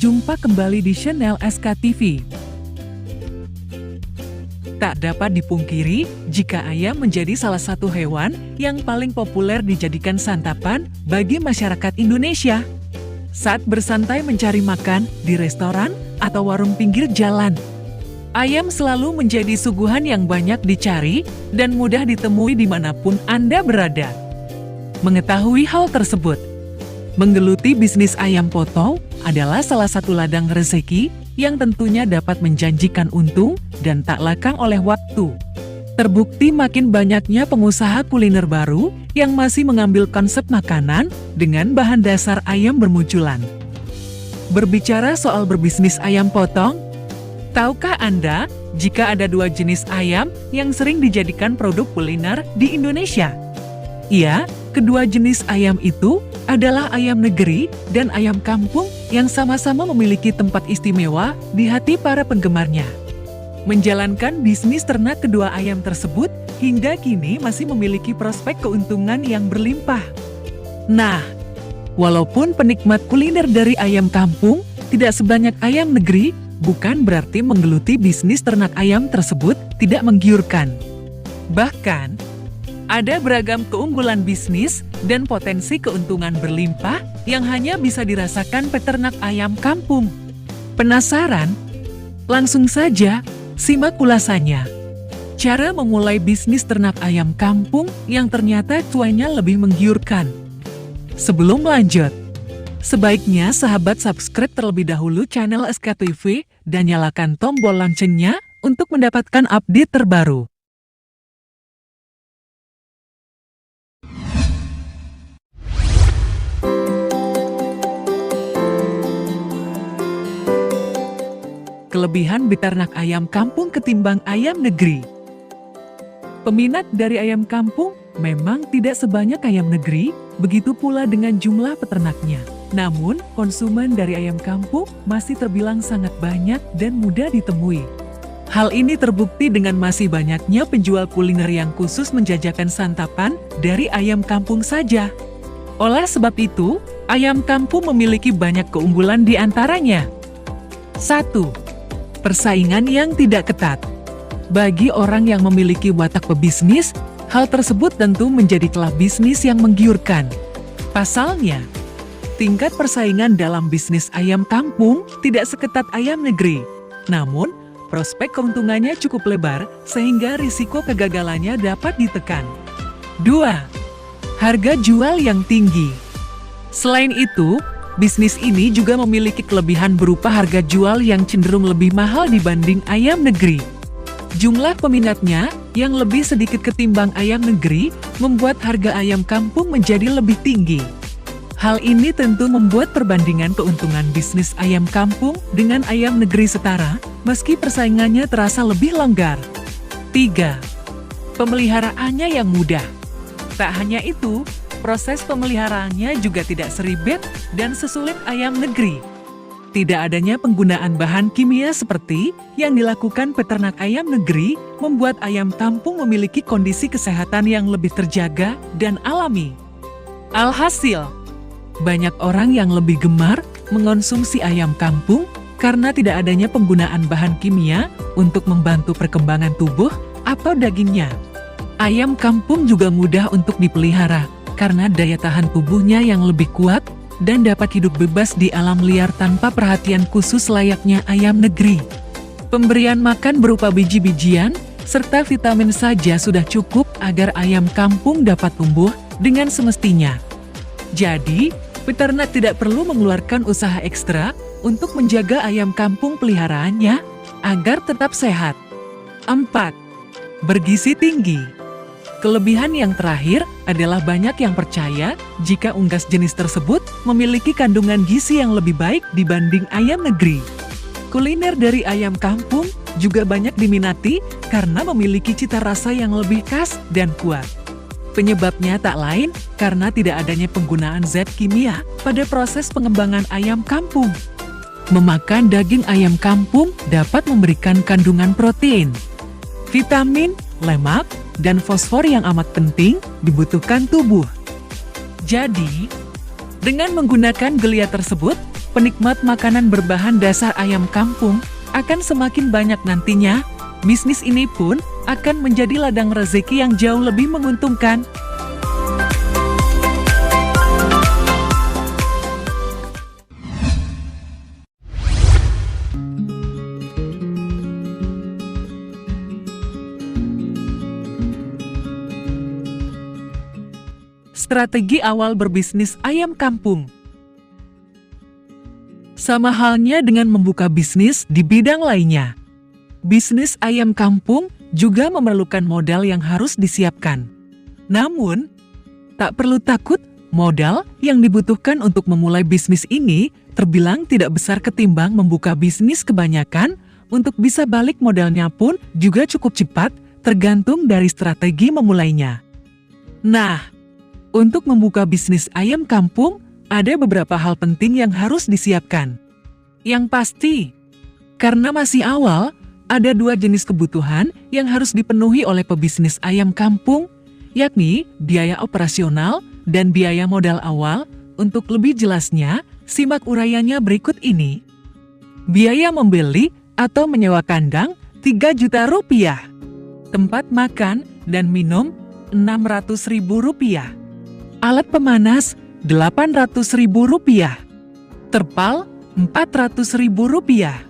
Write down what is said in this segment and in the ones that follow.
Jumpa kembali di channel SKTV. Tak dapat dipungkiri jika ayam menjadi salah satu hewan yang paling populer dijadikan santapan bagi masyarakat Indonesia. Saat bersantai mencari makan di restoran atau warung pinggir jalan, ayam selalu menjadi suguhan yang banyak dicari dan mudah ditemui dimanapun Anda berada. Mengetahui hal tersebut, menggeluti bisnis ayam potong adalah salah satu ladang rezeki yang tentunya dapat menjanjikan untung dan tak lekang oleh waktu. Terbukti makin banyaknya pengusaha kuliner baru yang masih mengambil konsep makanan dengan bahan dasar ayam bermunculan. Berbicara soal berbisnis ayam potong, tahukah Anda jika ada dua jenis ayam yang sering dijadikan produk kuliner di Indonesia? Iya, kedua jenis ayam itu adalah ayam negeri dan ayam kampung yang sama-sama memiliki tempat istimewa di hati para penggemarnya. Menjalankan bisnis ternak kedua ayam tersebut hingga kini masih memiliki prospek keuntungan yang berlimpah. Nah, walaupun penikmat kuliner dari ayam kampung tidak sebanyak ayam negeri, bukan berarti menggeluti bisnis ternak ayam tersebut tidak menggiurkan. Bahkan, ada beragam keunggulan bisnis dan potensi keuntungan berlimpah yang hanya bisa dirasakan peternak ayam kampung. Penasaran? Langsung saja, simak ulasannya. Cara memulai bisnis ternak ayam kampung yang ternyata cuannya lebih menggiurkan. Sebelum lanjut, sebaiknya sahabat subscribe terlebih dahulu channel SKTV dan nyalakan tombol loncengnya untuk mendapatkan update terbaru. Kelebihan beternak ayam kampung ketimbang ayam negeri. Peminat dari ayam kampung memang tidak sebanyak ayam negeri, begitu pula dengan jumlah peternaknya. Namun, konsumen dari ayam kampung masih terbilang sangat banyak dan mudah ditemui. Hal ini terbukti dengan masih banyaknya penjual kuliner yang khusus menjajakan santapan dari ayam kampung saja. Oleh sebab itu, ayam kampung memiliki banyak keunggulan di antaranya. 1. Persaingan yang tidak ketat. Bagi orang yang memiliki watak pebisnis, hal tersebut tentu menjadi celah bisnis yang menggiurkan. Pasalnya, tingkat persaingan dalam bisnis ayam kampung tidak seketat ayam negeri. Namun, prospek keuntungannya cukup lebar sehingga risiko kegagalannya dapat ditekan. 2. Harga jual yang tinggi. Selain itu, bisnis ini juga memiliki kelebihan berupa harga jual yang cenderung lebih mahal dibanding ayam negeri. Jumlah peminatnya yang lebih sedikit ketimbang ayam negeri membuat harga ayam kampung menjadi lebih tinggi. Hal ini tentu membuat perbandingan keuntungan bisnis ayam kampung dengan ayam negeri setara, meski persaingannya terasa lebih longgar. 3. Pemeliharaannya yang mudah. Tak hanya itu, proses pemeliharaannya juga tidak seribet dan sesulit ayam negeri. Tidak adanya penggunaan bahan kimia seperti yang dilakukan peternak ayam negeri membuat ayam kampung memiliki kondisi kesehatan yang lebih terjaga dan alami. Alhasil, banyak orang yang lebih gemar mengonsumsi ayam kampung karena tidak adanya penggunaan bahan kimia untuk membantu perkembangan tubuh atau dagingnya. Ayam kampung juga mudah untuk dipelihara karena daya tahan tubuhnya yang lebih kuat dan dapat hidup bebas di alam liar tanpa perhatian khusus layaknya ayam negeri. Pemberian makan berupa biji-bijian serta vitamin saja sudah cukup agar ayam kampung dapat tumbuh dengan semestinya. Jadi, peternak tidak perlu mengeluarkan usaha ekstra untuk menjaga ayam kampung peliharaannya agar tetap sehat. 4. Bergizi tinggi. Kelebihan yang terakhir adalah banyak yang percaya jika unggas jenis tersebut memiliki kandungan gizi yang lebih baik dibanding ayam negeri. Kuliner dari ayam kampung juga banyak diminati karena memiliki cita rasa yang lebih khas dan kuat. Penyebabnya tak lain karena tidak adanya penggunaan zat kimia pada proses pengembangan ayam kampung. Memakan daging ayam kampung dapat memberikan kandungan protein, vitamin, lemak, dan fosfor yang amat penting dibutuhkan tubuh. Jadi, dengan menggunakan geliat tersebut, penikmat makanan berbahan dasar ayam kampung akan semakin banyak nantinya. Bisnis ini pun akan menjadi ladang rezeki yang jauh lebih menguntungkan. Strategi awal berbisnis ayam kampung. Sama halnya dengan membuka bisnis di bidang lainnya. Bisnis ayam kampung juga memerlukan modal yang harus disiapkan. Namun, tak perlu takut, modal yang dibutuhkan untuk memulai bisnis ini terbilang tidak besar ketimbang membuka bisnis kebanyakan. Untuk bisa balik modalnya pun juga cukup cepat, tergantung dari strategi memulainya. Nah, untuk membuka bisnis ayam kampung, ada beberapa hal penting yang harus disiapkan. Yang pasti, karena masih awal, ada dua jenis kebutuhan yang harus dipenuhi oleh pebisnis ayam kampung, yakni biaya operasional dan biaya modal awal. Untuk lebih jelasnya, simak uraiannya berikut ini. Biaya membeli atau menyewa kandang, 3 juta rupiah. Tempat makan dan minum, 600.000 rupiah. Alat pemanas, 800.000 rupiah. Terpal, 400.000 rupiah.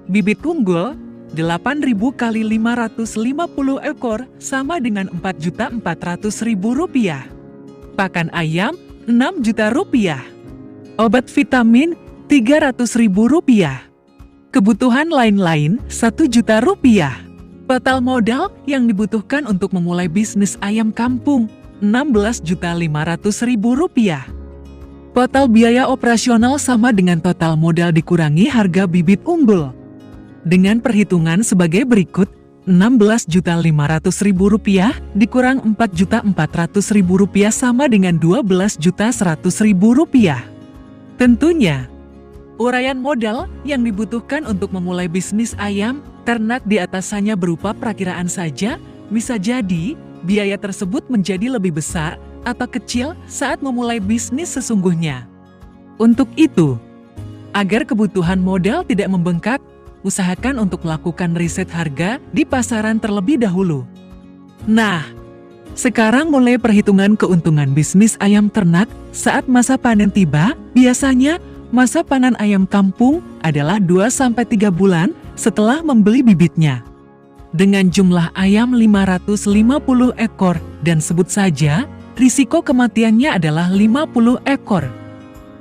Bibit unggul, 8.000 kali 550 ekor sama dengan 4.400.000 rupiah. Pakan ayam, 6 juta rupiah. Obat vitamin, 300.000 rupiah. Kebutuhan lain-lain, 1 juta rupiah. Total modal yang dibutuhkan untuk memulai bisnis ayam kampung, 16.500.000 rupiah. Total biaya operasional sama dengan total modal dikurangi harga bibit unggul. Dengan perhitungan sebagai berikut, 16.500.000 rupiah dikurang 4.400.000 rupiah sama dengan 12.100.000 rupiah. Tentunya, uraian modal yang dibutuhkan untuk memulai bisnis ayam ternak di atasannya berupa perakiraan saja. Bisa jadi biaya tersebut menjadi lebih besar atau kecil saat memulai bisnis sesungguhnya. Untuk itu, agar kebutuhan modal tidak membengkak, usahakan untuk melakukan riset harga di pasaran terlebih dahulu. Nah, sekarang mulai perhitungan keuntungan bisnis ayam ternak saat masa panen tiba. Biasanya, masa panen ayam kampung adalah 2-3 bulan setelah membeli bibitnya. Dengan jumlah ayam 550 ekor dan sebut saja risiko kematiannya adalah 50 ekor.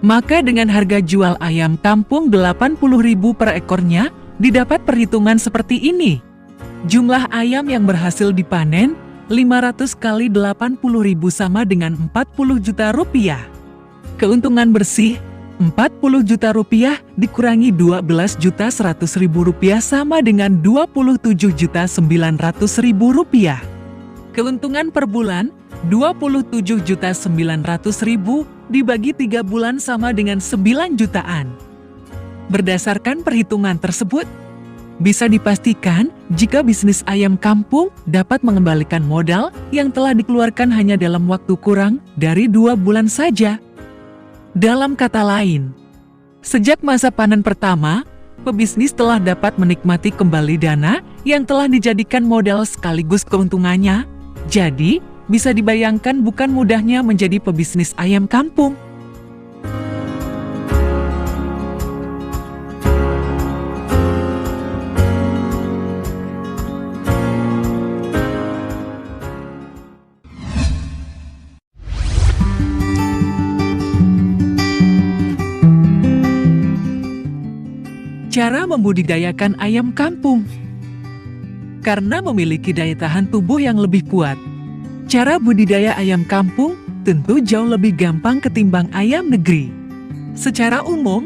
Maka dengan harga jual ayam kampung 80.000 per ekornya didapat perhitungan seperti ini. Jumlah ayam yang berhasil dipanen 500 kali 80.000 sama dengan 40 juta rupiah. Keuntungan bersih 40 juta rupiah dikurangi 12.100.000 rupiah sama dengan 27.900.000 rupiah. Keuntungan per bulan 27.900.000 dibagi 3 bulan sama dengan 9 jutaan. Berdasarkan perhitungan tersebut, bisa dipastikan jika bisnis ayam kampung dapat mengembalikan modal yang telah dikeluarkan hanya dalam waktu kurang dari 2 bulan saja. Dalam kata lain, sejak masa panen pertama, pebisnis telah dapat menikmati kembali dana yang telah dijadikan modal sekaligus keuntungannya. Jadi, bisa dibayangkan bukan mudahnya menjadi pebisnis ayam kampung. Cara membudidayakan ayam kampung. Karena memiliki daya tahan tubuh yang lebih kuat, cara budidaya ayam kampung tentu jauh lebih gampang ketimbang ayam negeri. Secara umum,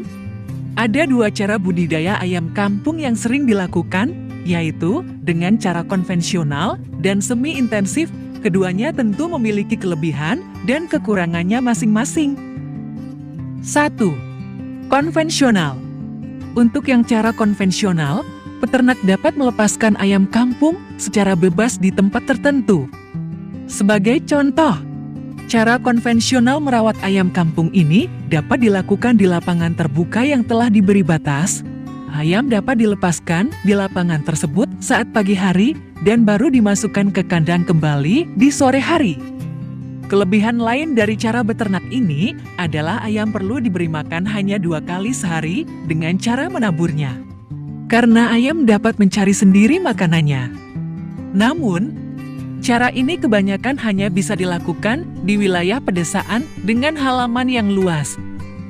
ada 2 cara budidaya ayam kampung yang sering dilakukan, yaitu dengan cara konvensional dan semi-intensif. Keduanya tentu memiliki kelebihan dan kekurangannya masing-masing. 1. Konvensional. Untuk yang cara konvensional, peternak dapat melepaskan ayam kampung secara bebas di tempat tertentu. Sebagai contoh, Cara konvensional merawat ayam kampung ini dapat dilakukan di lapangan terbuka yang telah diberi batas. Ayam dapat dilepaskan di lapangan tersebut saat pagi hari dan baru dimasukkan ke kandang kembali di sore hari. Kelebihan lain dari cara beternak ini adalah ayam perlu diberi makan hanya 2 kali sehari dengan cara menaburnya. Karena ayam dapat mencari sendiri makanannya. Namun, cara ini kebanyakan hanya bisa dilakukan di wilayah pedesaan dengan halaman yang luas.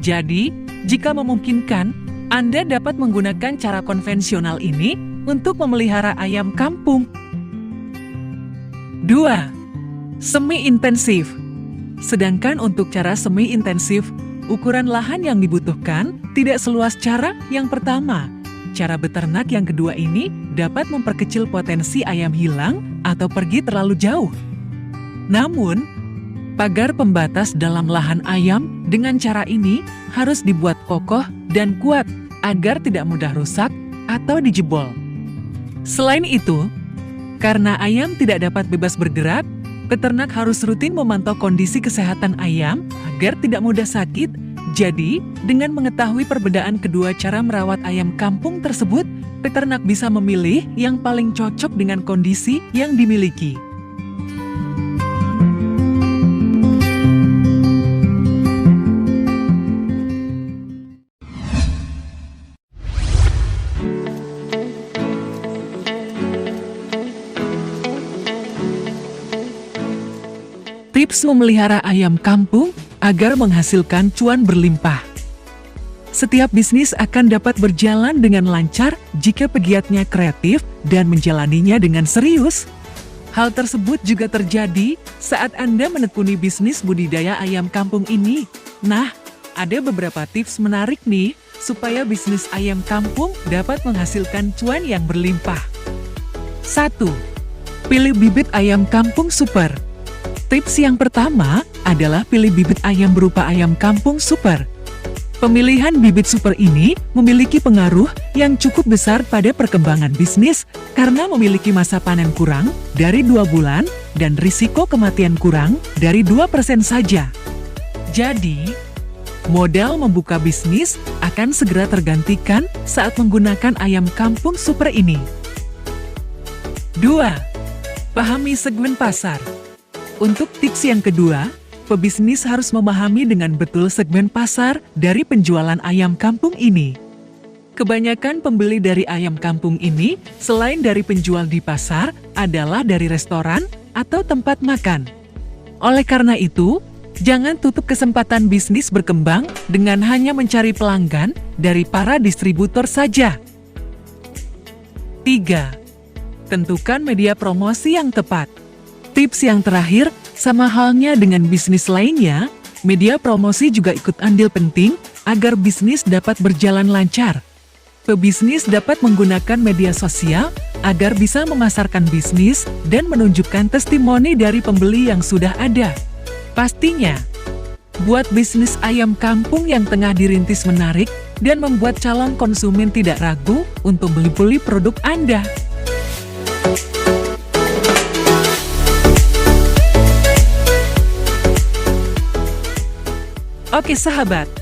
Jadi, jika memungkinkan, Anda dapat menggunakan cara konvensional ini untuk memelihara ayam kampung. 2. Semi-intensif. Sedangkan untuk cara semi-intensif, ukuran lahan yang dibutuhkan tidak seluas cara yang pertama. Cara beternak yang kedua ini dapat memperkecil potensi ayam hilang atau pergi terlalu jauh. Namun, pagar pembatas dalam lahan ayam dengan cara ini harus dibuat kokoh dan kuat agar tidak mudah rusak atau dijebol. Selain itu, karena ayam tidak dapat bebas bergerak, peternak harus rutin memantau kondisi kesehatan ayam agar tidak mudah sakit. Jadi, dengan mengetahui perbedaan kedua cara merawat ayam kampung tersebut, peternak bisa memilih yang paling cocok dengan kondisi yang dimiliki. Tips memelihara ayam kampung agar menghasilkan cuan berlimpah. Setiap bisnis akan dapat berjalan dengan lancar jika pegiatnya kreatif dan menjalaninya dengan serius. Hal tersebut juga terjadi saat Anda menekuni bisnis budidaya ayam kampung ini. Nah, ada beberapa tips menarik nih supaya bisnis ayam kampung dapat menghasilkan cuan yang berlimpah. 1. Pilih bibit ayam kampung super. Tips yang pertama adalah pilih bibit ayam berupa ayam kampung super. Pemilihan bibit super ini memiliki pengaruh yang cukup besar pada perkembangan bisnis karena memiliki masa panen kurang dari 2 bulan dan risiko kematian kurang dari 2% saja. Jadi, modal membuka bisnis akan segera tergantikan saat menggunakan ayam kampung super ini. 2. Pahami segmen pasar. Untuk tips yang kedua, pebisnis harus memahami dengan betul segmen pasar dari penjualan ayam kampung ini. Kebanyakan pembeli dari ayam kampung ini, selain dari penjual di pasar, adalah dari restoran atau tempat makan. Oleh karena itu, jangan tutup kesempatan bisnis berkembang dengan hanya mencari pelanggan dari para distributor saja. 3. Tentukan media promosi yang tepat. Tips yang terakhir, sama halnya dengan bisnis lainnya, media promosi juga ikut andil penting agar bisnis dapat berjalan lancar. Pebisnis dapat menggunakan media sosial agar bisa memasarkan bisnis dan menunjukkan testimoni dari pembeli yang sudah ada. Pastinya, buat bisnis ayam kampung yang tengah dirintis menarik dan membuat calon konsumen tidak ragu untuk beli produk Anda. Oke sahabat,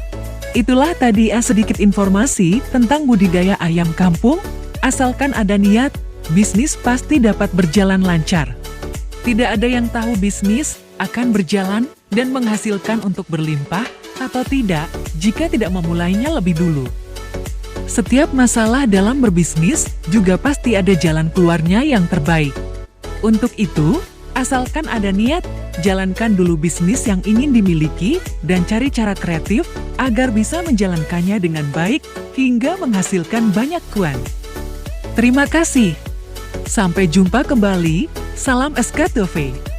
itulah tadi sedikit informasi tentang budidaya ayam kampung. Asalkan ada niat, bisnis pasti dapat berjalan lancar. Tidak ada yang tahu bisnis akan berjalan dan menghasilkan untuk berlimpah atau tidak jika tidak memulainya lebih dulu. Setiap masalah dalam berbisnis juga pasti ada jalan keluarnya yang terbaik. Untuk itu, asalkan ada niat, jalankan dulu bisnis yang ingin dimiliki dan cari cara kreatif agar bisa menjalankannya dengan baik hingga menghasilkan banyak cuan. Terima kasih. Sampai jumpa kembali. Salam SKTV.